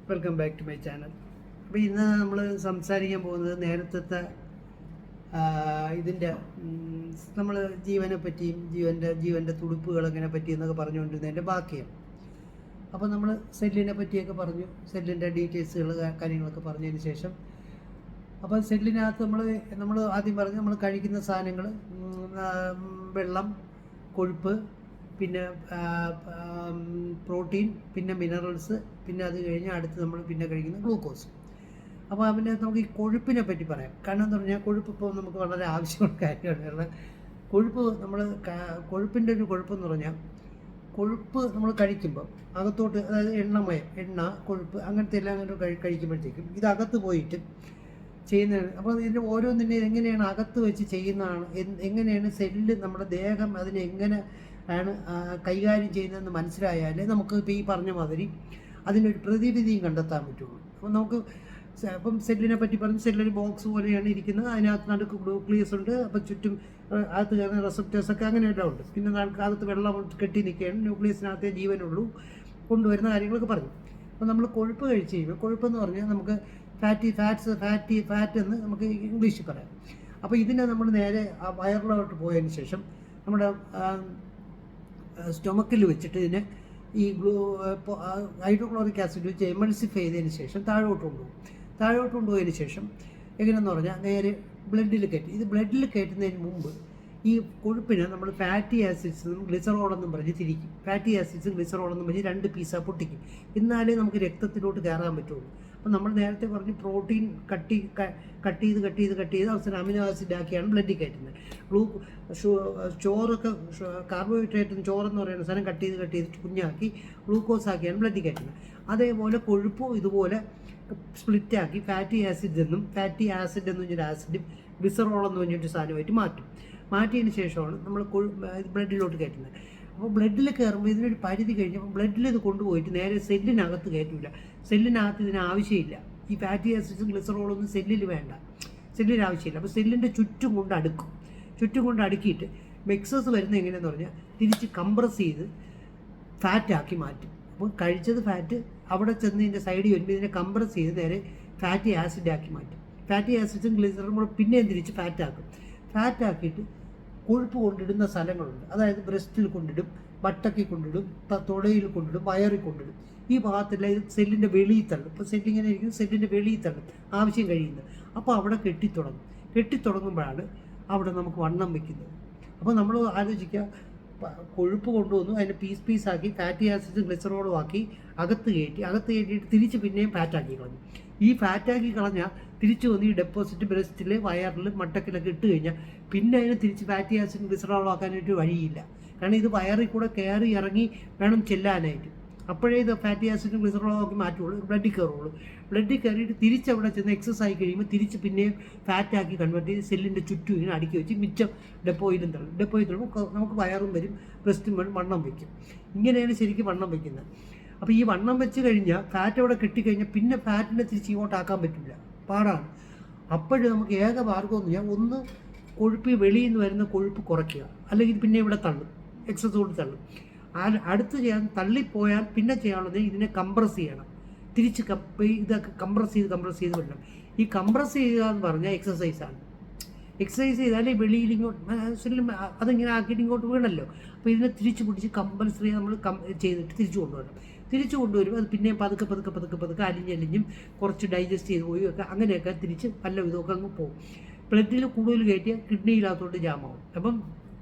Welcome back to my channel. അപ്പോൾ ഇന്ന് നമ്മൾ സംസാരിക്കാൻ പോകുന്നത് നേരത്തെ ഇതിൻ്റെ നമ്മൾ ജീവനെ പറ്റിയും ജീവൻ്റെ തുടിപ്പുകളെങ്ങനെ പറ്റിയെന്നൊക്കെ പറഞ്ഞുകൊണ്ടിരുന്നതിൻ്റെ ബാക്കിയാണ്. അപ്പോൾ നമ്മൾ സെല്ലിനെ പറ്റിയൊക്കെ പറഞ്ഞു, സെല്ലിൻ്റെ ഡീറ്റെയിൽസുകൾ കാര്യങ്ങളൊക്കെ പറഞ്ഞതിന് ശേഷം അപ്പോൾ സെല്ലിനകത്ത് നമ്മൾ ആദ്യം പറഞ്ഞു നമ്മൾ കഴിക്കുന്ന സാധനങ്ങൾ വെള്ളം, കൊഴുപ്പ്, പിന്നെ പ്രോട്ടീൻ, പിന്നെ മിനറൽസ്, പിന്നെ അത് കഴിഞ്ഞ് അടുത്ത് നമ്മൾ പിന്നെ കഴിക്കുന്ന ഗ്ലൂക്കോസ്. അപ്പോൾ പിന്നെ നമുക്ക് ഈ കൊഴുപ്പിനെ പറ്റി പറയാം. കാരണം എന്ന് പറഞ്ഞാൽ കൊഴുപ്പ് ഇപ്പോൾ നമുക്ക് വളരെ ആവശ്യമുള്ള കാര്യമാണ്. കാരണം കൊഴുപ്പിൻ്റെ ഒരു കുഴപ്പമെന്ന് പറഞ്ഞാൽ കൊഴുപ്പ് നമ്മൾ കഴിക്കുമ്പോൾ അകത്തോട്ട്, അതായത് എണ്ണ, കൊഴുപ്പ് അങ്ങനത്തെ എല്ലാം കഴിക്കുമ്പോഴത്തേക്കും ഇത് അകത്ത് പോയിട്ട് ചെയ്യുന്നതാണ്. അപ്പോൾ ഇതിൻ്റെ ഓരോന്നിൻ്റെ എങ്ങനെയാണ് അകത്ത് വെച്ച് ചെയ്യുന്നതാണ്, എങ്ങനെയാണ് സെല്ല് നമ്മുടെ ദേഹം അതിനെ എങ്ങനെ ആണ് കൈകാര്യം ചെയ്യുന്നതെന്ന് മനസ്സിലായാലേ നമുക്ക് ഇപ്പോൾ ഈ പറഞ്ഞ മാതിരി അതിനൊരു പ്രതിവിധിയും കണ്ടെത്താൻ പറ്റുള്ളൂ. അപ്പോൾ നമുക്ക് ഇപ്പം സെല്ലിനെ പറ്റി പറഞ്ഞ് സെല്ലൊരു ബോക്സ് പോലെയാണ് ഇരിക്കുന്നത്. അതിനകത്ത് നടുക്ക് ന്യൂക്ലിയസ് ഉണ്ട്. അപ്പോൾ ചുറ്റും അകത്ത് കയറുന്ന റെസപ്റ്റേഴ്സൊക്കെ അങ്ങനെയെല്ലാം ഉണ്ട്. പിന്നെ അകത്ത് വെള്ളം കെട്ടി നിൽക്കുകയാണ്, ന്യൂക്ലിയസിനകത്തേ ജീവനുള്ളൂ, കൊണ്ടുവരുന്ന കാര്യങ്ങളൊക്കെ പറഞ്ഞു. അപ്പോൾ നമ്മൾ കൊഴുപ്പ് കഴിച്ച് കഴിയുമ്പോൾ, കൊഴുപ്പെന്ന് പറഞ്ഞാൽ നമുക്ക് ഫാറ്റ് എന്ന് നമുക്ക് ഇംഗ്ലീഷിൽ പറയാം. അപ്പോൾ ഇതിനെ നമ്മൾ നേരെ വയറിലോട്ട് പോയതിന് ശേഷം നമ്മുടെ സ്റ്റൊമക്കിൽ വെച്ചിട്ട് ഇതിനെ ഈ ഹൈഡ്രോക്ലോറിക് ആസിഡ് വെച്ച് എമൾസിഫൈ ചെയ്തതിന് ശേഷം താഴോട്ട് കൊണ്ടുപോയതിന് ശേഷം എങ്ങനെയെന്ന് പറഞ്ഞാൽ നേരെ ബ്ലഡിൽ കയറ്റി. ഇത് ബ്ലഡിൽ കയറ്റുന്നതിന് മുമ്പ് ഈ കൊഴുപ്പിനെ നമ്മൾ ഫാറ്റി ആസിഡ്സും ഗ്ലിസറോളെന്നും പറഞ്ഞ് തിരിക്കും. ഫാറ്റി ആസിഡ്സും ഗ്ലിസറോളെന്നും പറഞ്ഞ് 2 പീസാ പൊട്ടിക്കും. എന്നാലേ നമുക്ക് രക്തത്തിലോട്ട് കയറാൻ പറ്റുള്ളൂ. അപ്പോൾ നമ്മൾ നേരത്തെ പറഞ്ഞ് പ്രോട്ടീൻ കട്ട് ചെയ്ത് അവസാനം അമിനോ ആസിഡ് ആക്കിയാണ് ബ്ലഡിൽ കയറ്റുന്നത്. ചോറൊക്കെ കാർബോഹൈഡ്രേറ്റും ചോറെന്ന് പറയുന്ന സാധനം കട്ട് ചെയ്തിട്ട് കുഞ്ഞാക്കി ഗ്ലൂക്കോസ് ആക്കിയാണ് ബ്ലഡിൽ കയറ്റുന്നത്. അതേപോലെ കൊഴുപ്പും ഇതുപോലെ സ്പ്ലിറ്റാക്കി ഫാറ്റി ആസിഡ് എന്നും പറഞ്ഞൊരു ആസിഡും ഗ്ലിസറോൾ എന്ന് പറഞ്ഞൊരു സാധനമായിട്ട് മാറ്റിയതിന് ശേഷമാണ് നമ്മൾ ബ്ലഡിലോട്ട് കയറ്റുന്നത്. അപ്പോൾ ബ്ലഡിൽ കയറുമ്പോൾ ഇതിനൊരു പരിധി കഴിഞ്ഞപ്പോൾ ബ്ലഡിൽ ഇത് കൊണ്ടുപോയിട്ട് നേരെ സെല്ലിനകത്ത് കയറ്റില്ല. സെല്ലിനകത്ത് ഇതിന് ആവശ്യമില്ല. ഈ ഫാറ്റി ആസിഡ്സും ഗ്ലിസറോളൊന്നും സെല്ലിന് ആവശ്യമില്ല. അപ്പോൾ സെല്ലിൻ്റെ ചുറ്റും കൊണ്ട് അടുക്കിയിട്ട് എക്സസ് വരുന്നത് എങ്ങനെയെന്ന് പറഞ്ഞാൽ തിരിച്ച് കംപ്രസ് ചെയ്ത് ഫാറ്റാക്കി മാറ്റും. അപ്പോൾ കഴിച്ചത് ഫാറ്റ് അവിടെ ചെന്ന് ഇതിൻ്റെ സൈഡിൽ വരുമ്പോൾ ഇതിനെ കംപ്രസ് ചെയ്ത് നേരെ ഫാറ്റി ആസിഡാക്കി മാറ്റും. ഫാറ്റി ആസിഡ്സും ഗ്ലിസറോളും കൂടെ പിന്നെയും തിരിച്ച് ഫാറ്റാക്കിയിട്ട് കൊഴുപ്പ് കൊണ്ടിടുന്ന സ്ഥലങ്ങളുണ്ട്. അതായത് ബ്രസ്റ്റിൽ കൊണ്ടിടും, ബട്ടക്കിൽ കൊണ്ടിടും, തുടയിൽ കൊണ്ടിടും, വയറിൽ കൊണ്ടിടും. ഈ ഭാഗത്തെല്ലാം ഇത് സെല്ലിൻ്റെ വെളിയിൽ തള്ളും. ഇപ്പോൾ സെല്ലിങ്ങനെ ഇരിക്കുന്നത് സെല്ലിൻ്റെ വെളിയിൽ തള്ളും ആവശ്യം കഴിയുന്നത്. അപ്പോൾ അവിടെ കെട്ടിത്തുടങ്ങുമ്പോഴാണ് അവിടെ നമുക്ക് വണ്ണം വയ്ക്കുന്നത്. അപ്പോൾ നമ്മൾ ആലോചിക്കുക, കൊഴുപ്പ് കൊണ്ടുവന്നു അതിനെ പീസാക്കി ഫാറ്റി ആസിഡും ഗ്ലിസറോളും ആക്കി അകത്ത് കയറ്റിയിട്ട് തിരിച്ച് പിന്നെയും ഫാറ്റാക്കി കളഞ്ഞു. ഈ ഫാറ്റാക്കി കളഞ്ഞാൽ തിരിച്ചു വന്ന് ഈ ഡെപ്പോസിറ്റ് ബ്രസ്റ്റിൽ, വയറിൽ, മട്ടക്കിലൊക്കെ ഇട്ട് കഴിഞ്ഞാൽ പിന്നെ അതിനെ തിരിച്ച് ഫാറ്റി ആസിഡും ഗ്ലിസറോളും ആക്കാനായിട്ട് വഴിയില്ല. കാരണം ഇത് വയറിൽ കൂടെ കയറി ഇറങ്ങി വേണം ചെല്ലാനായിട്ട്. അപ്പോഴേ ഇത് ഫാറ്റി ആസിഡും ഗ്ലിസറോളും ആക്കി മാറ്റുള്ളൂ, ബ്ലഡിൽ കയറിയിട്ട് തിരിച്ച് അവിടെ ചെന്ന് എക്സസ് ആയി കഴിയുമ്പോൾ തിരിച്ച് പിന്നെയും ഫാറ്റാക്കി കൺവേർട്ട് ചെയ്ത് സെല്ലിൻ്റെ ചുറ്റും ഇങ്ങനെ അടുക്കി വെച്ച് മിച്ചം ഡെപ്പോയിൽ തള്ളുമ്പോൾ നമുക്ക് വയറും വരും, ബ്രസ്റ്റും വരും, വണ്ണം വയ്ക്കും. ഇങ്ങനെയാണ് ശരിക്കും വണ്ണം വയ്ക്കുന്നത്. അപ്പോൾ ഈ വണ്ണം വെച്ച് കഴിഞ്ഞാൽ ഫാറ്റ് അവിടെ കെട്ടിക്കഴിഞ്ഞാൽ പിന്നെ ഫാറ്റിനെ തിരിച്ച് ഇങ്ങോട്ടാക്കാൻ പറ്റില്ല, പാടാണ്. അപ്പോഴും നമുക്ക് ഏക മാർഗ്ഗം എന്ന് പറഞ്ഞാൽ ഒന്ന് കൊഴുപ്പ് വെളിയിൽ നിന്ന് വരുന്ന കൊഴുപ്പ് കുറയ്ക്കുക, അല്ലെങ്കിൽ പിന്നെ ഇവിടെ തള്ളും, എക്സസ് കൊണ്ട് തള്ളും. അടുത്ത് തള്ളിപ്പോയാൽ പിന്നെ ചെയ്യാനുള്ളത് ഇതിനെ കംപ്രസ് ചെയ്യണം. തിരിച്ച് ഇതൊക്കെ കംപ്രസ് ചെയ്ത് വിടണം. ഈ കംപ്രസ് ചെയ്യുക എന്ന് പറഞ്ഞാൽ എക്സസൈസ് ചെയ്താലേ വെളിയിൽ ഇങ്ങോട്ട് അതിങ്ങനെ ആക്കിയിട്ട് ഇങ്ങോട്ട് വീണല്ലോ. അപ്പോൾ ഇതിനെ തിരിച്ച് പിടിച്ച് കമ്പൽസറി നമ്മൾ ചെയ്തിട്ട് തിരിച്ചു കൊണ്ടുവരും. അത് പിന്നെ പതുക്കെ അലിഞ്ഞും കുറച്ച് ഡൈജസ്റ്റ് ചെയ്ത് പോയി ഒക്കെ അങ്ങനെയൊക്കെ തിരിച്ച് പല വിധമൊക്കെ അങ്ങ് പോകും. ബ്ലഡിൽ കൂടുതൽ കയറ്റിയാൽ കിഡ്നിയില്ലാത്തതുകൊണ്ട് ജാമാവും. അപ്പം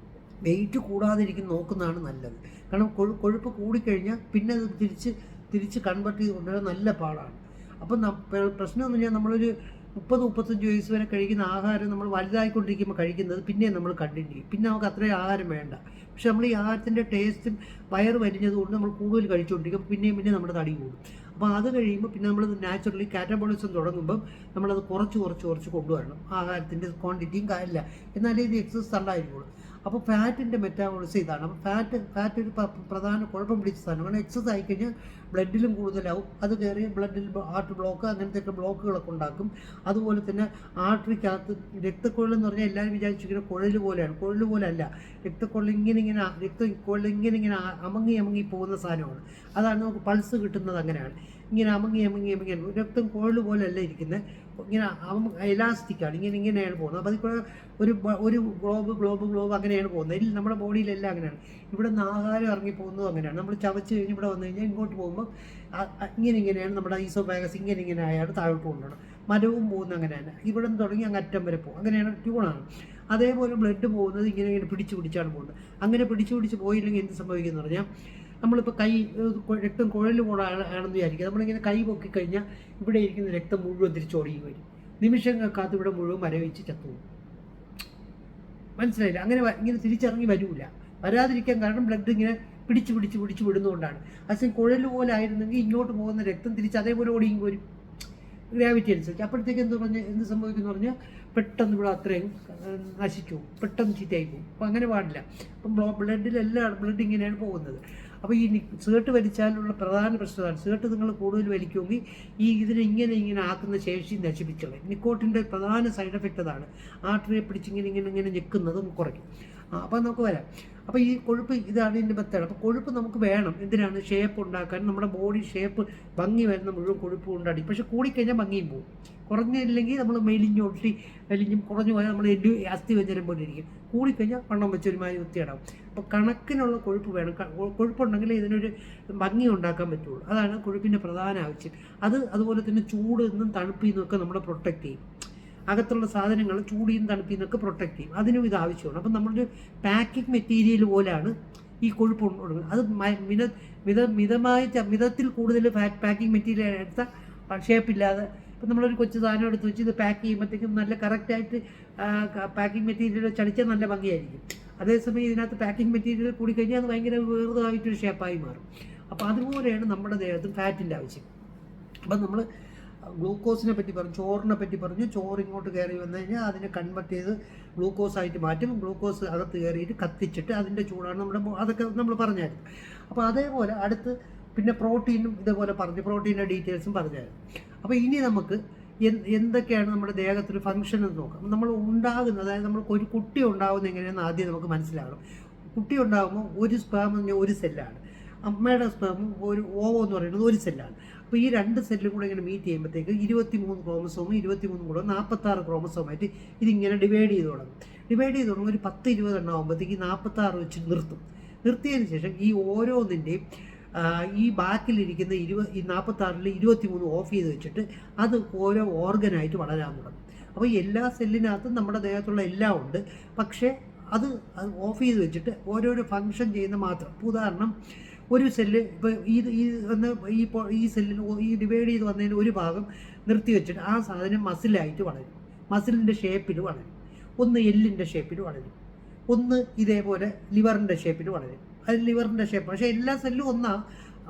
വെയിറ്റ് കൂടാതിരിക്കും നോക്കുന്നതാണ് നല്ലത്. കാരണം കൊഴുപ്പ് കൂടിക്കഴിഞ്ഞാൽ പിന്നെ അത് തിരിച്ച് കൺവേർട്ട് ചെയ്ത് കൊണ്ടുവരാൻ നല്ല പാടാണ്. അപ്പം പ്രശ്നം എന്ന് പറഞ്ഞാൽ നമ്മളൊരു 30-35 വയസ്സ് വരെ കഴിക്കുന്ന ആഹാരം നമ്മൾ വലുതായിക്കൊണ്ടിരിക്കുമ്പോൾ കഴിക്കുന്നത് പിന്നെ നമ്മൾ കണ്ടിന്യൂ ചെയ്യും. പിന്നെ നമുക്ക് അത്രയും ആഹാരം വേണ്ട. പക്ഷെ നമ്മൾ ഈ ആഹാരത്തിൻ്റെ ടേസ്റ്റും വയറ് വലിഞ്ഞതുകൊണ്ട് നമ്മൾ കൂടുതൽ കഴിച്ചുകൊണ്ടിരിക്കും. പിന്നെയും നമ്മുടെ തടി കൂടും. അപ്പോൾ അത് കഴിയുമ്പോൾ പിന്നെ നമ്മൾ നാച്ചുറലി കാറ്റബോളിസം തുടങ്ങുമ്പം നമ്മളത് കുറച്ച് കൊണ്ടുവരണം. ആഹാരത്തിൻ്റെ ക്വാണ്ടിറ്റിയും കാര്യമില്ല, എന്നാലേ ഇത് എക്സസ് തള്ളായിരിക്കുള്ളൂ. അപ്പോൾ ഫാറ്റിൻ്റെ മെറ്റാബോളിസം ഇതാണ്. അപ്പോൾ ഫാറ്റ് ഒരു പ്രധാന കുഴപ്പം പിടിച്ച സാധനമാണ്. എക്സസ് ആയിക്കഴിഞ്ഞാൽ ബ്ലഡിലും കൂടുതലാവും. അത് കയറി ബ്ലഡിൽ ഹാർട്ട് ബ്ലോക്ക് അങ്ങനത്തെയൊക്കെ ബ്ലോക്കുകളൊക്കെ ഉണ്ടാക്കും. അതുപോലെ തന്നെ ആർട്ടറിക്കകത്ത് രക്തക്കുഴലെന്ന് പറഞ്ഞാൽ എല്ലാവരും വിചാരിച്ചിരിക്കുന്നത് കുഴൽ പോലെയാണ്. കുഴൽ പോലെ അല്ല. രക്തക്കുഴൽ രക്തക്കുഴൽ ഇങ്ങനെ അമങ്ങി പോകുന്ന സാധനമാണ്. അതാണ് നമുക്ക് പൾസ് കിട്ടുന്നത്. അങ്ങനെയാണ് ഇങ്ങനെ അമങ്ങി രക്തം കുഴൽ പോലെ അല്ല ഇരിക്കുന്നത്. ഇങ്ങനെ എലാസ്റ്റിക്കാണ്. ഇങ്ങനെയാണ് പോകുന്നത്. അപ്പോൾ അതിൽ കൂടെ ഒരു ഗ്ലോബ് അങ്ങനെയാണ് പോകുന്നത്. ഇതിൽ നമ്മുടെ ബോഡിയിലെല്ലാം അങ്ങനെയാണ്. ഇവിടെ നിന്ന് ആഹാരം ഇറങ്ങി പോകുന്നതും അങ്ങനെയാണ്. നമ്മൾ ചവച്ച് കഴിഞ്ഞ് ഇവിടെ വന്നു കഴിഞ്ഞാൽ ഇങ്ങോട്ട് പോകുമ്പോൾ ഇങ്ങനെയാണ് നമ്മുടെ ഈസോഫാഗസ് ഇങ്ങനെ ആയാണ് താഴോട്ട് കൊണ്ടുപോകണം. മരവും പോകുന്നത് അങ്ങനെയാണ്. ഇവിടെ നിന്ന് തുടങ്ങി അങ്ങ് അറ്റം വരെ പോകും. അങ്ങനെയാണ് ട്യൂണാണ്. അതേപോലെ ബ്ലഡ് പോകുന്നത് ഇങ്ങനെ പിടിച്ചാണ് പോകുന്നത്. അങ്ങനെ പിടിച്ച് പോയില്ലെങ്കിൽ എന്ത് സംഭവിക്കുമെന്ന് പറഞ്ഞാൽ നമ്മളിപ്പോൾ രക്തം കുഴൽ ആണെന്ന് വിചാരിക്കുക. നമ്മളിങ്ങനെ കൈ പൊക്കിക്കഴിഞ്ഞാൽ ഇവിടെ ഇരിക്കുന്ന രക്തം മുഴുവൻ തിരിച്ചോടി വരും. നിമിഷങ്ങൾക്കകത്ത് ഇവിടെ മുഴുവൻ മരവിച്ച് ചത്തുപോകും. മനസ്സിലായില്ല? ഇങ്ങനെ തിരിച്ചിറങ്ങി വരില്ല. വരാതിരിക്കാൻ കാരണം ബ്ലഡ് ഇങ്ങനെ പിടിച്ച് വിടുന്നതുകൊണ്ടാണ്. അതേ കുഴൽ പോലെ ആയിരുന്നെങ്കിൽ ഇങ്ങോട്ട് പോകുന്ന രക്തം തിരിച്ച് അതേപോലെ ഓടിയും വരും, ഗ്രാവിറ്റി അനുസരിച്ച്. അപ്പോഴത്തേക്ക് എന്ത് സംഭവിക്കുന്നു പറഞ്ഞാൽ പെട്ടെന്ന് ഇവിടെ അത്രയും നശിച്ചു പോകും, പെട്ടെന്ന് ചീത്തയായി പോകും. അപ്പോൾ അങ്ങനെ പാടില്ല. അപ്പം ബ്ലഡ് ഇങ്ങനെയാണ് പോകുന്നത്. അപ്പോൾ ഈ സിഗരറ്റ് വലിച്ചാലുള്ള പ്രധാന പ്രശ്നമാണ്, സിഗരറ്റ് നിങ്ങൾ കൂടുതൽ വലിക്കുമെങ്കിൽ ഇതിനെ ഇങ്ങനെ ആക്കുന്ന ശേഷി നശിപ്പിച്ചോളെ. നിക്കോട്ടിൻ്റെ പ്രധാന സൈഡ് എഫക്റ്റ് അതാണ്. ആർട്ടറിയെ പിടിച്ച് ഇങ്ങനെ ഞെക്കുന്നതും കുറയ്ക്കും. അപ്പോൾ നമുക്ക് വരാം. അപ്പോൾ ഈ കൊഴുപ്പ് ഇതാണ് ഇതിൻ്റെ മെത്തേഡ്. അപ്പോൾ കൊഴുപ്പ് നമുക്ക് വേണം. എന്തിനാണ്? ഷേപ്പ് ഉണ്ടാക്കാൻ. നമ്മുടെ ബോഡി ഷേപ്പ് ഭംഗി വരുന്ന മുഴുവൻ കൊഴുപ്പ് കൊണ്ടാടി. പക്ഷെ കൂടിക്കഴിഞ്ഞാൽ ഭംഗിയും പോകും. കുറഞ്ഞില്ലെങ്കിൽ നമ്മൾ വലിഞ്ഞും കുറഞ്ഞു പോയാൽ നമ്മൾ അസ്ഥിവ്യഞ്ജനം പോലെ ഇരിക്കും. കൂടിക്കഴിഞ്ഞാൽ വണ്ണം വെച്ചൊരുമാതിരി വൃത്തിയിടാവും. അപ്പോൾ കണക്കിനുള്ള കൊഴുപ്പ് വേണം. കൊഴുപ്പുണ്ടെങ്കിൽ ഇതിനൊരു ഭംഗി ഉണ്ടാക്കാൻ പറ്റുള്ളൂ. അതാണ് കൊഴുപ്പിൻ്റെ പ്രധാന ആവശ്യം. അതുപോലെ തന്നെ ചൂടിൽ നിന്നും തണുപ്പിൽ നിന്നൊക്കെ നമ്മളെ പ്രൊട്ടക്റ്റ് ചെയ്യും. അകത്തുള്ള സാധനങ്ങൾ ചൂടിയും തണുപ്പിൽ നിന്നൊക്കെ പ്രൊട്ടക്റ്റ് ചെയ്യും. അതിനും ഇത് ആവശ്യമാണ്. അപ്പം നമ്മളൊരു പാക്കിംഗ് മെറ്റീരിയൽ പോലെയാണ് ഈ കൊഴുപ്പ് കൊടുക്കുന്നത്. അത് മിതത്തിൽ കൂടുതൽ പാക്കിംഗ് മെറ്റീരിയൽ എടുത്താൽ ഷേപ്പില്ലാതെ ഇപ്പം നമ്മളൊരു കൊച്ചു സാധനം എടുത്ത് വെച്ച് ഇത് പാക്ക് ചെയ്യുമ്പോഴത്തേക്കും നല്ല കറക്റ്റായിട്ട് പാക്കിംഗ് മെറ്റീരിയൽ ചടിച്ചാൽ നല്ല ഭംഗിയായിരിക്കും. അതേസമയം ഇതിനകത്ത് പാക്കിംഗ് മെറ്റീരിയൽ കൂടിക്കഴിഞ്ഞാൽ അത് ഭയങ്കര വെറുതായിട്ടൊരു ഷേപ്പായി മാറും. അപ്പോൾ അതുപോലെയാണ് നമ്മുടെ ദേഹത്ത് ഫാറ്റിൻ്റെ ആവശ്യം. അപ്പം നമ്മൾ ഗ്ലൂക്കോസിനെ പറ്റി പറഞ്ഞു, ചോറിനെ പറ്റി പറഞ്ഞു. ചോറ് ഇങ്ങോട്ട് കയറി വന്നു കഴിഞ്ഞാൽ അതിനെ കൺവെർട്ട് ചെയ്ത് ഗ്ലൂക്കോസായിട്ട് മാറ്റും. ഗ്ലൂക്കോസ് അകത്ത് കയറിയിട്ട് കത്തിച്ചിട്ട് അതിൻ്റെ ചൂടാണ് അതൊക്കെ നമ്മൾ പറഞ്ഞായിരുന്നു. അപ്പോൾ അതേപോലെ അടുത്ത് പിന്നെ പ്രോട്ടീനും ഇതേപോലെ പറഞ്ഞു, പ്രോട്ടീൻ്റെ ഡീറ്റെയിൽസും പറഞ്ഞായിരുന്നു. അപ്പോൾ ഇനി നമുക്ക് എന്തൊക്കെയാണ് നമ്മുടെ ദേഹത്തിൽ ഫങ്ഷൻ എന്ന് നോക്കാം. നമ്മൾ ഉണ്ടാകുന്നത്, അതായത് നമ്മൾക്ക് ഒരു കുട്ടി ഉണ്ടാകുന്നത് എങ്ങനെയാണെന്ന് ആദ്യം നമുക്ക് മനസ്സിലാകണം. കുട്ടി ഉണ്ടാകുമ്പോൾ ഒരു സ്പേം എന്ന് പറഞ്ഞാൽ ഒരു സെല്ലാണ്. അമ്മയുടെ സ്പേമും ഒരു ഓവോ എന്ന് പറയുന്നത് ഒരു സെല്ലാണ്. അപ്പോൾ ഈ രണ്ട് സെല്ലും കൂടെ ഇങ്ങനെ മീറ്റ് ചെയ്യുമ്പോഴത്തേക്ക് 23 ക്രോമസോമും 23 കൂടെ 46 ക്രോമസോമായിട്ട് ഇതിങ്ങനെ ഡിവൈഡ് ചെയ്ത് തുടങ്ങും. ഒരു 10-20 എണ്ണം ആകുമ്പോഴത്തേക്ക് 46 വെച്ച് നിർത്തിയതിന് ശേഷം ഈ ഓരോന്നിൻ്റെയും ഈ ബാക്കിലിരിക്കുന്ന 46-ൽ 23 ഓഫ് ചെയ്ത് വെച്ചിട്ട് അത് ഓരോ ഓർഗനായിട്ട് വളരാൻ തുടങ്ങും. അപ്പോൾ എല്ലാ സെല്ലിനകത്തും നമ്മുടെ ദേഹത്തുള്ള എല്ലാം ഉണ്ട്. പക്ഷേ അത് ഓഫ് ചെയ്ത് വെച്ചിട്ട് ഓരോരോ ഫങ്ഷൻ ചെയ്യുന്ന മാത്രം. ഉദാഹരണം, ഒരു സെല്ല് ഇപ്പോൾ ഈ സെല്ലിൽ ഈ ഡിവൈഡ് ചെയ്ത് വന്നതിന് ഒരു ഭാഗം നിർത്തി വെച്ചിട്ട് ആ സാധനം മസിലായിട്ട് വളരും, മസിലിൻ്റെ ഷേപ്പിൽ വളരും. ഒന്ന് എല്ലിൻ്റെ ഷേപ്പിൽ വളരും, ഒന്ന് ഇതേപോലെ ലിവറിൻ്റെ ഷേപ്പിൽ വളരും. അത് ലിവറിൻ്റെ ഷേപ്പ്. പക്ഷേ എല്ലാ സെല്ലും ഒന്നാ,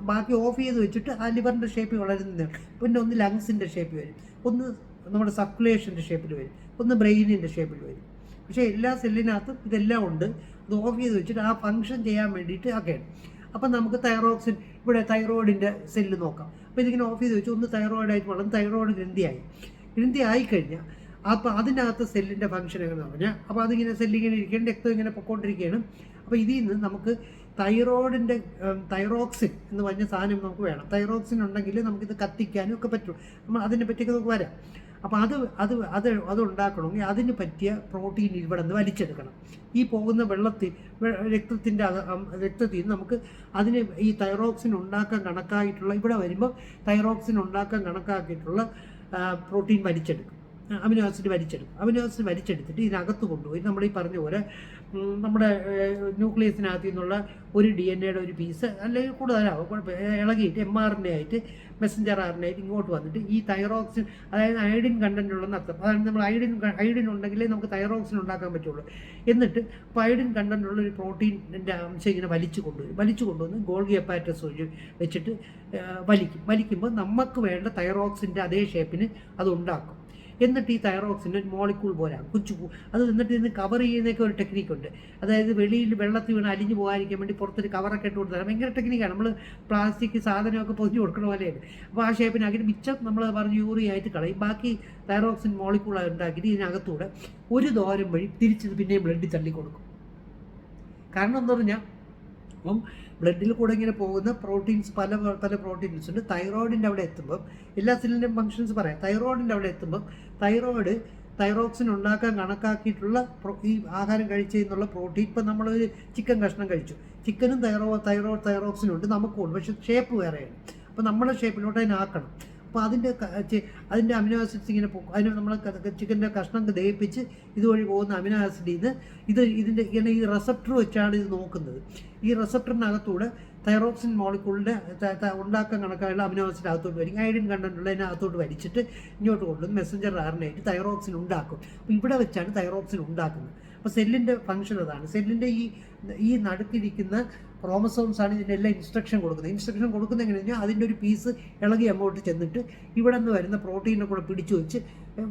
ബാക്കി ഓഫ് ചെയ്ത് വെച്ചിട്ട് ആ ലിവറിൻ്റെ ഷേപ്പിൽ വളരുന്നത്. പിന്നെ ഒന്ന് ലങ്സിൻ്റെ ഷേപ്പിൽ വരും, ഒന്ന് നമ്മുടെ സർക്കുലേഷൻ്റെ ഷേപ്പിൽ വരും, ഒന്ന് ബ്രെയിനിൻ്റെ ഷേപ്പിൽ വരും. പക്ഷേ എല്ലാ സെല്ലിനകത്തും ഇതെല്ലാം ഉണ്ട്. അത് ഓഫ് ചെയ്ത് വെച്ചിട്ട് ആ ഫങ്ഷൻ ചെയ്യാൻ വേണ്ടിയിട്ട് ഒക്കെയാണ്. അപ്പം നമുക്ക് തൈറോക്സിൻ, ഇവിടെ തൈറോയിഡിൻ്റെ സെല്ല് നോക്കാം. അപ്പോൾ ഇതിങ്ങനെ ഓഫ് ചെയ്ത് വെച്ച് ഒന്ന് തൈറോയിഡായിട്ട് വളർന്ന് തൈറോയിഡ് ഗ്രന്ഥി ആയിക്കഴിഞ്ഞാൽ അപ്പോൾ അതിനകത്ത് സെല്ലിൻ്റെ ഫങ്ഷൻ എങ്ങനെയാണെന്ന് പറഞ്ഞാൽ, അപ്പോൾ അതിങ്ങനെ സെല്ലിങ്ങനെ ഇരിക്കുകയാണ്, രക്തം ഇങ്ങനെ പൊക്കോണ്ടിരിക്കുകയാണ്. അപ്പോൾ ഇതിൽ നിന്ന് നമുക്ക് തൈറോക്സിൻ എന്ന് പറഞ്ഞ സാധനം നമുക്ക് വേണം. തൈറോക്സിൻ ഉണ്ടെങ്കിൽ നമുക്കിത് കത്തിക്കാനും ഒക്കെ പറ്റും. നമ്മൾ അതിനെ പറ്റിയൊക്കെ നമുക്ക് വരാം. അപ്പോൾ അത് ഉണ്ടാക്കണമെങ്കിൽ അതിന് പറ്റിയ പ്രോട്ടീൻ ഇവിടെ നിന്ന് വലിച്ചെടുക്കണം. ഈ പോകുന്ന രക്തത്തിൽ നിന്ന് നമുക്ക് അതിന് ഈ തൈറോക്സിൻ ഉണ്ടാക്കാൻ കണക്കായിട്ടുള്ള, ഇവിടെ വരുമ്പോൾ തൈറോക്സിൻ ഉണ്ടാക്കാൻ കണക്കാക്കിയിട്ടുള്ള പ്രോട്ടീൻ വലിച്ചെടുക്കും. അമിനോ ആസിഡ് വലിച്ചെടുത്തിട്ട് ഇതിനകത്ത് കൊണ്ടുപോയി നമ്മൾ ഈ പറഞ്ഞ പോലെ നമ്മുടെ ന്യൂക്ലിയസിനകത്തു നിന്നുള്ള ഒരു DNA ഒരു പീസ് അല്ലെങ്കിൽ കൂടുതലാവും ഇളകിയിട്ട് mRNA ആയിട്ട് മെസ്സഞ്ചർ RNA ആയിട്ട് ഇങ്ങോട്ട് വന്നിട്ട് ഈ തൈറോക്സിൻ, അതായത് അയഡിൻ കണ്ടന്റ് ഉള്ളതെന്ന് അർത്ഥം. അതാണ് നമ്മൾ അയഡിൻ ഉണ്ടെങ്കിലേ നമുക്ക് തൈറോക്സിൻ ഉണ്ടാക്കാൻ പറ്റുള്ളൂ. എന്നിട്ട് അപ്പോൾ അയഡിൻ കണ്ടന്റ് ഉള്ള ഒരു പ്രോട്ടീനിൻ്റെ അംശം ഇങ്ങനെ വലിച്ചു കൊണ്ടുവന്ന് ഗോൾഗി അപ്പാരറ്റസ് വെച്ചിട്ട് വലിക്കുമ്പോൾ നമുക്ക് വേണ്ട തൈറോക്സിൻ്റെ അതേ ഷേപ്പിന് അത് ഉണ്ടാക്കും. എന്നിട്ട് ഈ തൈറോക്സിൻ്റെ മോളിക്കൂൾ പോലെയാണ് അത് എന്നിട്ട് ഇതിന് കവർ ചെയ്യുന്നതൊക്കെ ഒരു ടെക്നിക്കുണ്ട്. അതായത് വെളിയിൽ വെള്ളത്തിൽ വീണ് അലിഞ്ഞു പോകാതിരിക്കാൻ വേണ്ടി പുറത്തൊരു കവറൊക്കെ ഇട്ട് കൊടുത്താൽ ഭയങ്കര ടെക്നിക്കാണ്. നമ്മൾ പ്ലാസ്റ്റിക് സാധനമൊക്കെ പൊതിഞ്ഞ് കൊടുക്കണ പോലെയാണ്. അപ്പോൾ ആ ഷേപ്പിന് അതിന് മിച്ചം നമ്മൾ പറഞ്ഞ് യൂറിയായിട്ട് കളയും. ബാക്കി തൈറോക്സിൻ മോളിക്കൂളായി ഉണ്ടാക്കിയിട്ട് ഇതിനകത്തൂടെ ഒരു ദ്വാരം വഴി തിരിച്ചത് പിന്നെയും ബ്ലഡിൽ തള്ളിക്കൊടുക്കും. കാരണം എന്താ പറഞ്ഞാൽ അപ്പം ബ്ലഡിൽ കൂടെ ഇങ്ങനെ പോകുന്ന പ്രോട്ടീൻസ് പല പ്രോട്ടീൻസ് ഉണ്ട്. തൈറോയിഡിൻ്റെ അവിടെ എത്തുമ്പം എല്ലാ സെല്ലിൻ്റെയും ഫങ്ഷൻസ് പറയാം. തൈറോയിഡിൻ്റെ അവിടെ എത്തുമ്പം തൈറോക്സിൻ ഉണ്ടാക്കാൻ കണക്കാക്കിയിട്ടുള്ള ഈ ആഹാരം കഴിച്ചെന്നുള്ള പ്രോട്ടീൻ, ഇപ്പം നമ്മളൊരു ചിക്കൻ കഷ്ണം കഴിച്ചു, ചിക്കനും തൈറോക്സിനും ഉണ്ട്, നമുക്കും ഉണ്ട്, പക്ഷെ ഷേപ്പ് വേറെയാണ്. അപ്പോൾ നമ്മുടെ ഷേപ്പിലോട്ട് അതിനാക്കണം. അപ്പോൾ അതിൻ്റെ അമിനോ ആസിഡ്സ് ഇങ്ങനെ പോകും. അതിന് നമ്മൾ ചിക്കൻ്റെ കഷ്ണം ദഹിപ്പിച്ച് ഇതുവഴി പോകുന്ന അമിനോ ആസിഡിൽ നിന്ന് ഇങ്ങനെ ഈ റിസപ്റ്റർ വെച്ചാണ് ഇത് നോക്കുന്നത്. ഈ റിസപ്റ്ററിനകത്തൂടെ തൈറോക്സിൻ മോളിക്കൂളിൻ്റെ ഉണ്ടാക്കാൻ കണക്കായുള്ള അമിനോ ആസിഡ് അകത്തോട്ട് വരും. അയഡിൻ കണ്ടൻറ്റുള്ള അതിനകത്തോട്ട് വലിച്ചിട്ട് ഇങ്ങോട്ട് കൊണ്ടുവന്ന് മെസ്സഞ്ചർ ആർനായിട്ട് തൈറോക്സിൻ ഉണ്ടാക്കും. അപ്പോൾ ഇവിടെ വെച്ചാണ് തൈറോക്സിൻ ഉണ്ടാക്കുന്നത്. അപ്പോൾ സെല്ലിൻ്റെ ഫംഗ്ഷൻ അതാണ്. സെല്ലിൻ്റെ ഈ നടുക്കിരിക്കുന്ന ക്രോമസോംസ് ആണ് ഇതിൻ്റെ എല്ലാം ഇൻസ്ട്രക്ഷൻ കൊടുക്കുന്നത് എങ്ങനെയാണെന്ന് വെച്ചാൽ അതിൻ്റെ ഒരു പീസ് ഇളകി അങ്ങോട്ട് ചെന്നിട്ട് ഇവിടെ നിന്ന് വരുന്ന പ്രോട്ടീനെ കൂടെ പിടിച്ചു വെച്ച്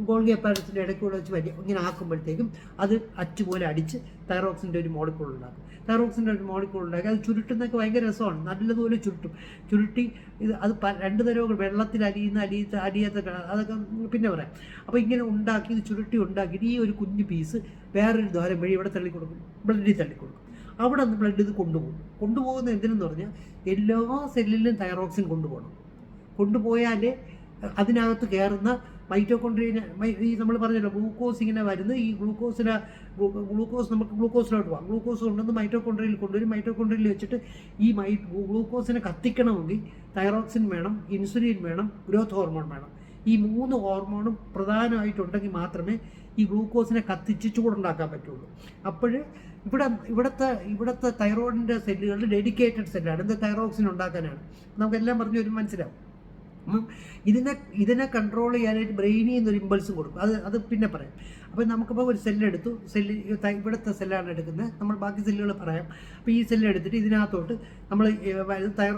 ഗോൾഗി അപ്പാരസിൻ്റെ ഇടയ്ക്കൂടെ വെച്ച് ഇങ്ങനെ ആക്കുമ്പോഴത്തേക്കും അത് അച്ചുപോലെ അടിച്ച് തൈറോക്സിൻ്റെ ഒരു മോളിക്കൂൾ ഉണ്ടാക്കും. അത് ചുരുട്ടുന്നതൊക്കെ ഭയങ്കര രസമാണ്. നല്ലതുപോലെ ചുരുട്ടി അത് 2 തരം വെള്ളത്തിൽ അലിയാത്ത അതൊക്കെ പിന്നെ പറയാം. അപ്പോൾ ഇങ്ങനെ ഉണ്ടാക്കി ഇത് ചുരുട്ടി ഉണ്ടാക്കിയിട്ട് ഈ ഒരു കുഞ്ഞു പീസ് വേറൊരു ദ്വാരം വഴി ഇവിടെ ബ്ലഡിൽ തള്ളിക്കൊടുക്കും. അവിടെ നിന്ന് ബ്ലഡ് ഇത് കൊണ്ടുപോകുന്ന എന്തിനെന്ന് പറഞ്ഞാൽ എല്ലാ സെല്ലിലും തൈറോക്സിൻ കൊണ്ടുപോയാൽ അതിനകത്ത് കയറുന്ന മൈറ്റോകോൺട്രിയ ഈ നമ്മൾ പറഞ്ഞല്ലോ ഗ്ലൂക്കോസ് ഇങ്ങനെ വരുന്നത്, ഈ ഗ്ലൂക്കോസ് നമുക്ക് ഗ്ലൂക്കോസിലോട്ട് പോകാം. ഗ്ലൂക്കോസ് കൊണ്ടുവന്ന് മൈറ്റോകോൺട്രിയയിൽ കൊണ്ടുവരും. മൈറ്റോകോൺട്രിയയിൽ വെച്ചിട്ട് ഈ ഗ്ലൂക്കോസിനെ കത്തിക്കണമെങ്കിൽ തൈറോക്സിൻ വേണം, ഇൻസുലിൻ വേണം, ഗ്രോത്ത് ഹോർമോൺ വേണം. ഈ 3 ഹോർമോണും പ്രധാനമായിട്ടുണ്ടെങ്കിൽ മാത്രമേ ഈ ഗ്ലൂക്കോസിനെ കത്തിച്ച് ചൂടുണ്ടാക്കാൻ പറ്റുള്ളൂ. അപ്പോൾ ഇവിടുത്തെ തൈറോയിഡിൻ്റെ സെല്ലുകൾ ഡെഡിക്കേറ്റഡ് സെല്ലാണ്. എന്താ തൈറോക്സിൻ ഉണ്ടാക്കാനാണ്. നമുക്കെല്ലാം പറഞ്ഞു വരും, മനസ്സിലാവും. ഇതിനെ കൺട്രോൾ ചെയ്യാനായിട്ട് ബ്രെയിനിൽ നിന്നൊരു ഇമ്പൾസും കൊടുക്കും. അത് പിന്നെ പറയാം. അപ്പോൾ നമുക്കിപ്പോൾ ഒരു സെല്ലെടുത്തു, ഇവിടുത്തെ സെല്ലാണ് എടുക്കുന്നത്, നമ്മൾ ബാക്കി സെല്ലുകൾ പറയാം. അപ്പോൾ ഈ സെല്ലെടുത്തിട്ട് ഇതിനകത്തോട്ട് നമ്മൾ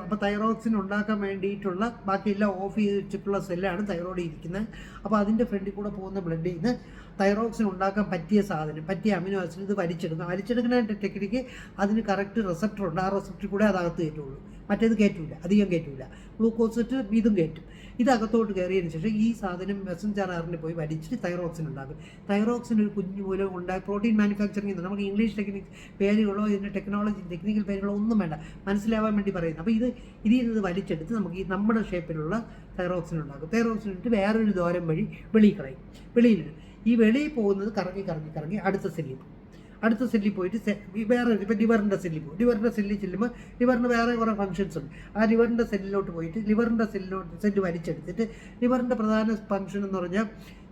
അപ്പോൾ തൈറോക്സിൻ ഉണ്ടാക്കാൻ വേണ്ടിയിട്ടുള്ള ബാക്കി എല്ലാം ഓഫ് ചെയ്ത് വെച്ചിട്ടുള്ള സെല്ലാണ് തൈറോയിഡ് ഇരിക്കുന്നത്. അപ്പോൾ അതിൻ്റെ ഫ്രണ്ടിൽ കൂടെ പോകുന്ന ബ്ലഡിൽ നിന്ന് തൈറോക്സിൻ ഉണ്ടാക്കാൻ പറ്റിയ അമിനോ ആസിഡ് ഇത് വലിച്ചെടുക്കുന്ന ടെക്നിക്ക് അതിന് കറക്റ്റ് റിസപ്റ്റർ ഉണ്ട്. ആ റിസപ്റ്ററിൽ കൂടെ അതകത്ത് കയറ്റുള്ളൂ, മറ്റേത് അധികം കയറ്റില്ല. ഗ്ലൂക്കോസ് ഇതും കയറ്റും. ഇതകത്തോട്ട് കയറിയതിന് ശേഷം ഈ സാധനം മെസ്സഞ്ചർ ആറിന് പോയി വലിച്ചിട്ട് തൈറോക്സിൻ ഉണ്ടാക്കും. തൈറോക്സിൻ ഒരു കുഞ്ഞു മൂലം ഉണ്ടായി പ്രോട്ടീൻ മാനുഫാക്ചറിങ്. നമുക്ക് ഇംഗ്ലീഷ് പേരുകളോ ഇതിൻ്റെ ടെക്നിക്കൽ പേരുകളോ ഒന്നും വേണ്ട, മനസ്സിലാവാൻ വേണ്ടി പറയുന്നത്. അപ്പോൾ ഇത് വലിച്ചെടുത്ത് നമുക്ക് ഈ നമ്മുടെ ഷേപ്പിലുള്ള തൈറോക്സിൻ ഉണ്ടാക്കും. തൈറോക്സിൻ ഇട്ട് വേറൊരു ദ്വാരം വഴി വെളിയിലിടും. ഈ വെളിയിൽ പോകുന്നത് കറങ്ങി അടുത്ത സെല്ലിൽ പോയിട്ട് വേറെ ഇപ്പോൾ ലിവറിൻ്റെ സെല്ലിൽ ചെല്ലുമ്പോൾ ലിവറിന് വേറെ കുറേ ഫങ്ഷൻസ് ഉണ്ട്. ആ ലിവറിൻ്റെ സെല്ലിലോട്ട് പോയിട്ട് സെല്ല് വലിച്ചെടുത്തിട്ട് ലിവറിൻ്റെ പ്രധാന ഫങ്ഷൻ എന്ന് പറഞ്ഞാൽ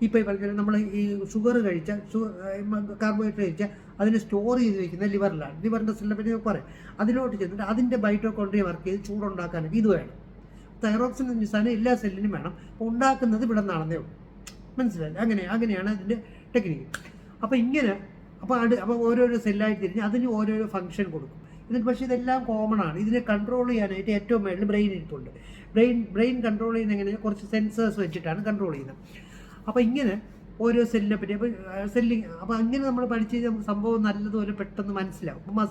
ഇപ്പോൾ ഈ പറഞ്ഞാൽ നമ്മൾ ഈ ഷുഗർ കഴിച്ചാൽ കാർബോഹൈഡ്രേറ്റ് കഴിച്ചാൽ അതിനെ സ്റ്റോർ ചെയ്ത് വയ്ക്കുന്ന ലിവറിൻ്റെ സെല്ലിനെ പറ്റി പറയാം. അതിലോട്ട് ചെന്നിട്ട് അതിൻ്റെ മൈറ്റോകോൺട്രിയ വർക്ക് ചെയ്ത് ചൂടുണ്ടാക്കാനൊക്കെ ഇത് വേണം. തൈറോക്സിൻ എന്ന സാധനം എല്ലാ സെല്ലിനും വേണം. അപ്പോൾ ഉണ്ടാക്കുന്നത് ഇവിടെ നിന്നാണെന്നേ ഉള്ളൂ, മനസ്സിലായില്ല? അങ്ങനെയാണ് അതിൻ്റെ ടെക്നിക്ക്. അപ്പോൾ ഓരോരോ സെല്ലായി തിരിഞ്ഞ് അതിന് ഓരോരോ ഫംഗ്ഷൻ കൊടുക്കും. എന്നിട്ട് പക്ഷേ ഇതെല്ലാം കോമൺ ആണ്. ഇതിനെ കൺട്രോൾ ചെയ്യാനായിട്ട് ഏറ്റവും മേളിൽ ബ്രെയിൻ ഇരിപ്പുണ്ട്. ബ്രെയിൻ കൺട്രോൾ ചെയ്യുന്ന എങ്ങനെയാണ്, കുറച്ച് സെൻസേഴ്സ് വെച്ചിട്ടാണ് കൺട്രോൾ ചെയ്യുന്നത്. അപ്പോൾ ഇങ്ങനെ ഓരോ സെല്ലിനെ പറ്റി അപ്പോൾ അങ്ങനെ നമ്മൾ പഠിച്ച് നമുക്ക് സംഭവം നല്ലതുപോലെ പെട്ടെന്ന് മനസ്സിലാവും. അപ്പോൾ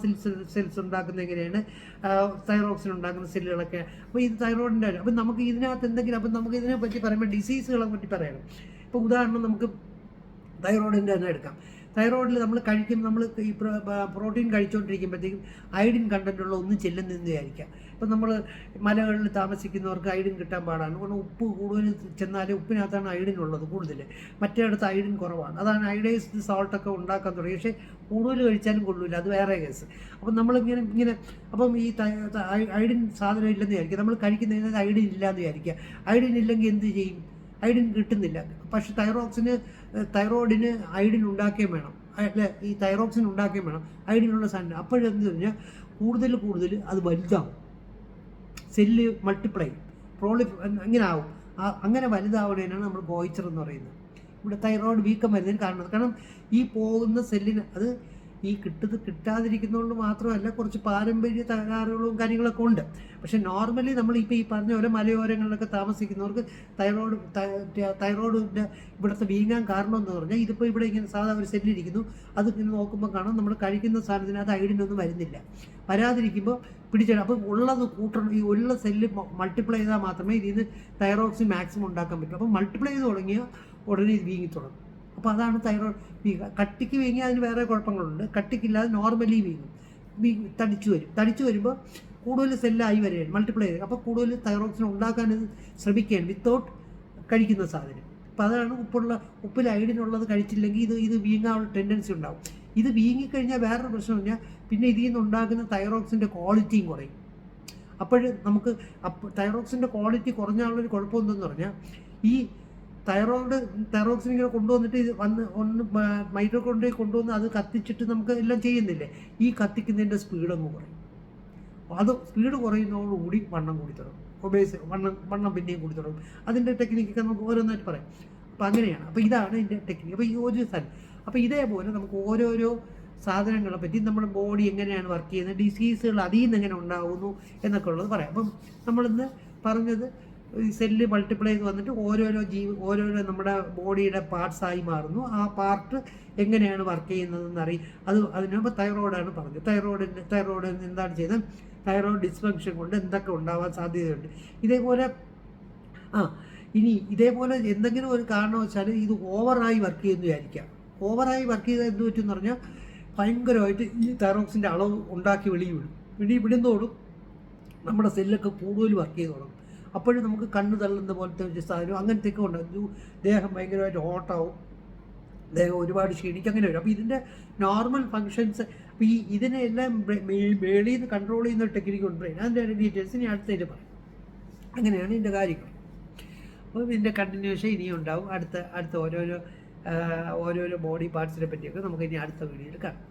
സെൽസ് ഉണ്ടാക്കുന്നത് എങ്ങനെയാണ്, തൈറോക്സിൻ ഉണ്ടാക്കുന്ന സെല്ലുകളൊക്കെ. അപ്പോൾ ഇത് തൈറോയിഡിൻ്റെ. അപ്പോൾ നമുക്ക് ഇതിനകത്ത് എന്തെങ്കിലും, അപ്പോൾ നമുക്ക് ഇതിനെ പറ്റി പറയുമ്പോൾ ഡിസീസുകളെ പറ്റി പറയണം. ഇപ്പോൾ ഉദാഹരണം നമുക്ക് തൈറോയിഡിൻ്റെ തന്നെ എടുക്കാം. തൈറോയിഡിൽ നമ്മൾ ഈ പ്രോട്ടീൻ കഴിച്ചുകൊണ്ടിരിക്കുമ്പോഴത്തേക്കും അയഡിൻ കണ്ടൻറ്റുള്ള ഒന്നും ചെല്ലുന്നതെന്ന് വിചാരിക്കാം. ഇപ്പം നമ്മൾ മലകളിൽ താമസിക്കുന്നവർക്ക് അയഡിൻ കിട്ടാൻ പാടാണ്. കാരണം ഉപ്പ് കൂടുതൽ ചെന്നാലേ ഉപ്പിനകത്താണ് അയഡിൻ ഉള്ളത് കൂടുതൽ, മറ്റേടത്ത് അയഡിൻ കുറവാണ്. അതാണ് അയഡൈസ്ഡ് സോൾട്ടൊക്കെ ഉണ്ടാക്കാൻ തുടങ്ങി. പക്ഷേ കൂടുതൽ കഴിച്ചാലും കൊള്ളില്ല, അത് വേറെ കേസ്. അപ്പം നമ്മളിങ്ങനെ അപ്പം ഈ അയഡിൻ സാധനം ഇല്ലെന്ന് വിചാരിക്കുക. നമ്മൾ കഴിക്കുന്നതിന് അയഡിൻ ഇല്ലയെന്ന് വിചാരിക്കുക. അയഡിൻ ഇല്ലെങ്കിൽ എന്ത് ചെയ്യും? അയഡിൻ കിട്ടുന്നില്ല. പക്ഷെ തൈറോയിഡിന് അയഡിൻ ഉണ്ടാക്കുകയും വേണം, അല്ലെ? ഈ തൈറോക്സിൻ ഉണ്ടാക്കുകയും വേണം, അയഡിനുള്ള സാധനം. അപ്പോഴെന്ന് പറഞ്ഞാൽ കൂടുതൽ അത് വലുതാവും, സെല്ല് മൾട്ടിപ്ലൈ ഇങ്ങനെ ആവും. അങ്ങനെ വലുതാവുന്നതിനാണ് നമ്മൾ ഗോയിച്ചർ എന്ന് പറയുന്നത്. ഇവിടെ തൈറോയിഡ് വീക്കം വരുന്നതിന് കാരണം ഈ പോകുന്ന സെല്ലിന് അത് ഈ കിട്ടാതിരിക്കുന്നതുകൊണ്ട് മാത്രമല്ല കുറച്ച് പാരമ്പര്യ തകരാറുകളും കാര്യങ്ങളൊക്കെ ഉണ്ട്. പക്ഷെ നോർമലി നമ്മളിപ്പോൾ ഈ പറഞ്ഞ പോലെ മലയോരങ്ങളിലൊക്കെ താമസിക്കുന്നവർക്ക് തൈറോയിഡിൻ്റെ ഇവിടുത്തെ വീങ്ങാൻ കാരണം എന്ന് പറഞ്ഞാൽ ഇതിപ്പോൾ ഇവിടെ ഇങ്ങനെ സാധാ ഒരു സെല്ലിരിക്കുന്നു, അത് ഇങ്ങനെ നോക്കുമ്പോൾ കാണാം നമ്മൾ കഴിക്കുന്ന സാധനത്തിനകത്ത് അയഡിനൊന്നും വരുന്നില്ല. വരാതിരിക്കുമ്പോൾ പിടിച്ചിടും. അപ്പോൾ ഉള്ളത് കൂട്ടണം. ഈ ഉള്ള സെല്ല് മൾട്ടിപ്ലൈ ചെയ്താൽ മാത്രമേ ഇതിൽ നിന്ന് തൈറോക്സിൻ മാക്സിമം ഉണ്ടാക്കാൻ പറ്റൂ. അപ്പോൾ മൾട്ടിപ്ലൈ ചെയ്ത് തുടങ്ങിയാൽ ഉടനെ ഇത് വീങ്ങി തുടങ്ങും. അപ്പോൾ അതാണ് തൈറോയ്ഡ്. കട്ടിക്ക് വീങ്ങി അതിന് വേറെ കുഴപ്പങ്ങളുണ്ട്. കട്ടിക്കില്ലാതെ നോർമലി വീങ്ങും, തടിച്ചു വരുമ്പോൾ കൂടുതൽ സെല്ലായി വരികയാണ്, മൾട്ടിപ്ലൈ ചെയ്ത്. അപ്പോൾ കൂടുതൽ തൈറോക്സിൻ ഉണ്ടാക്കാൻ ഇത് ശ്രമിക്കുകയാണ് വിത്തൗട്ട് കഴിക്കുന്ന സാധനം. അപ്പോൾ അതാണ് ഉപ്പിൽ അയഡിനുള്ളത് കഴിച്ചില്ലെങ്കിൽ ഇത് വീങ്ങാനുള്ള ടെൻഡൻസി ഉണ്ടാവും. ഇത് വീങ്ങിക്കഴിഞ്ഞാൽ വേറൊരു പ്രശ്നം പറഞ്ഞാൽ പിന്നെ ഇതിൽ നിന്ന് ഉണ്ടാകുന്ന തൈറോക്സിൻ്റെ ക്വാളിറ്റിയും കുറയും. അപ്പോൾ നമുക്ക് തൈറോക്സിൻ്റെ ക്വാളിറ്റി കുറഞ്ഞാലുള്ളൊരു കുഴപ്പം എന്തെന്ന് പറഞ്ഞാൽ ഈ തൈറോക്സിൻ ഇങ്ങനെ കൊണ്ടുവന്നിട്ട് ഇത് ഒന്ന് മൈറ്റോകോൺട്രിയ കൊണ്ടുവന്ന് അത് കത്തിച്ചിട്ട് നമുക്ക് എല്ലാം ചെയ്യുന്നില്ലേ, ഈ കത്തിക്കുന്നതിൻ്റെ സ്പീഡ് അങ്ങ് കുറയും. അത് സ്പീഡ് കുറയുന്നതോടുകൂടി വണ്ണം കൂടി തുടങ്ങും, വണ്ണം പിന്നെയും കൂടി തുടങ്ങും. അതിൻ്റെ ടെക്നിക്കൊക്കെ നമുക്ക് ഓരോന്നായിട്ട് പറയാം. അപ്പോൾ അങ്ങനെയാണ്. അപ്പോൾ ഇതാണ് ഇതിൻ്റെ ടെക്നിക്ക്. അപ്പോൾ ഈ ഒരു സ്ഥലം. അപ്പോൾ ഇതേപോലെ നമുക്ക് ഓരോരോ സാധനങ്ങളെ പറ്റി നമ്മുടെ ബോഡി എങ്ങനെയാണ് വർക്ക് ചെയ്യുന്നത്, ഡിസീസുകൾ അതിൽ നിന്ന് എങ്ങനെ ഉണ്ടാകുന്നു എന്നൊക്കെ ഉള്ളത് പറയാം. അപ്പം നമ്മളിന്ന് പറഞ്ഞത് ഈ സെല്ല് മൾട്ടിപ്ലൈ ചെയ്ത് വന്നിട്ട് ഓരോരോ നമ്മുടെ ബോഡിയുടെ പാർട്സായി മാറുന്നു. ആ പാർട്ട് എങ്ങനെയാണ് വർക്ക് ചെയ്യുന്നതെന്ന് അറിയും. അതിനുമ്പോൾ തൈറോയിഡാണ് പറഞ്ഞത്. തൈറോയിഡ് എന്താണ് ചെയ്തത്, തൈറോയിഡ് ഡിസ്ഫങ്ഷൻ കൊണ്ട് എന്തൊക്കെ ഉണ്ടാവാൻ സാധ്യതയുണ്ട്. ഇതേപോലെ ഇതേപോലെ എന്തെങ്കിലും ഒരു കാരണവശാൽ ഇത് ഓവറായി വർക്ക് ചെയ്യുന്നു വിചാരിക്കാം. ഓവറായി വർക്ക് ചെയ്താൽ എന്ത് പറ്റുമെന്ന് പറഞ്ഞാൽ ഭയങ്കരമായിട്ട് ഈ തൈറോക്സിൻ്റെ അളവ് ഉണ്ടാക്കി വിടുന്നതോടും നമ്മുടെ സെല്ലൊക്കെ കൂടുതൽ വർക്ക് ചെയ്ത് തുടങ്ങും. അപ്പോഴും നമുക്ക് കണ്ണ് തള്ളുന്ന പോലത്തെ ഒരു സാധനം അങ്ങനത്തെയൊക്കെ ഉണ്ടാകും. ദേഹം ഭയങ്കരമായിട്ട് ഹോട്ടാവും, ദേഹം ഒരുപാട് ക്ഷീണിക്കും, അങ്ങനെ വരും. അപ്പോൾ ഇതിൻ്റെ നോർമൽ ഫങ്ഷൻസ്, അപ്പോൾ ഇതിനെല്ലാം മേളിൽ നിന്ന് കൺട്രോൾ ചെയ്യുന്ന ഒരു ടെക്നിക്ക് ഉണ്ട്. അതിൻ്റെ ഡീറ്റെയിൽസ് ഇനി അടുത്തതിൽ പറയാം. അങ്ങനെയാണ് ഇതിൻ്റെ കാര്യങ്ങൾ. അപ്പോൾ ഇതിൻ്റെ കണ്ടിന്യൂഷൻ ഇനിയും ഉണ്ടാവും. അടുത്ത ഓരോരോ ബോഡി പാർട്സിനെ പറ്റിയൊക്കെ നമുക്ക് ഇനി അടുത്ത വീഡിയോയിൽ കാണാം.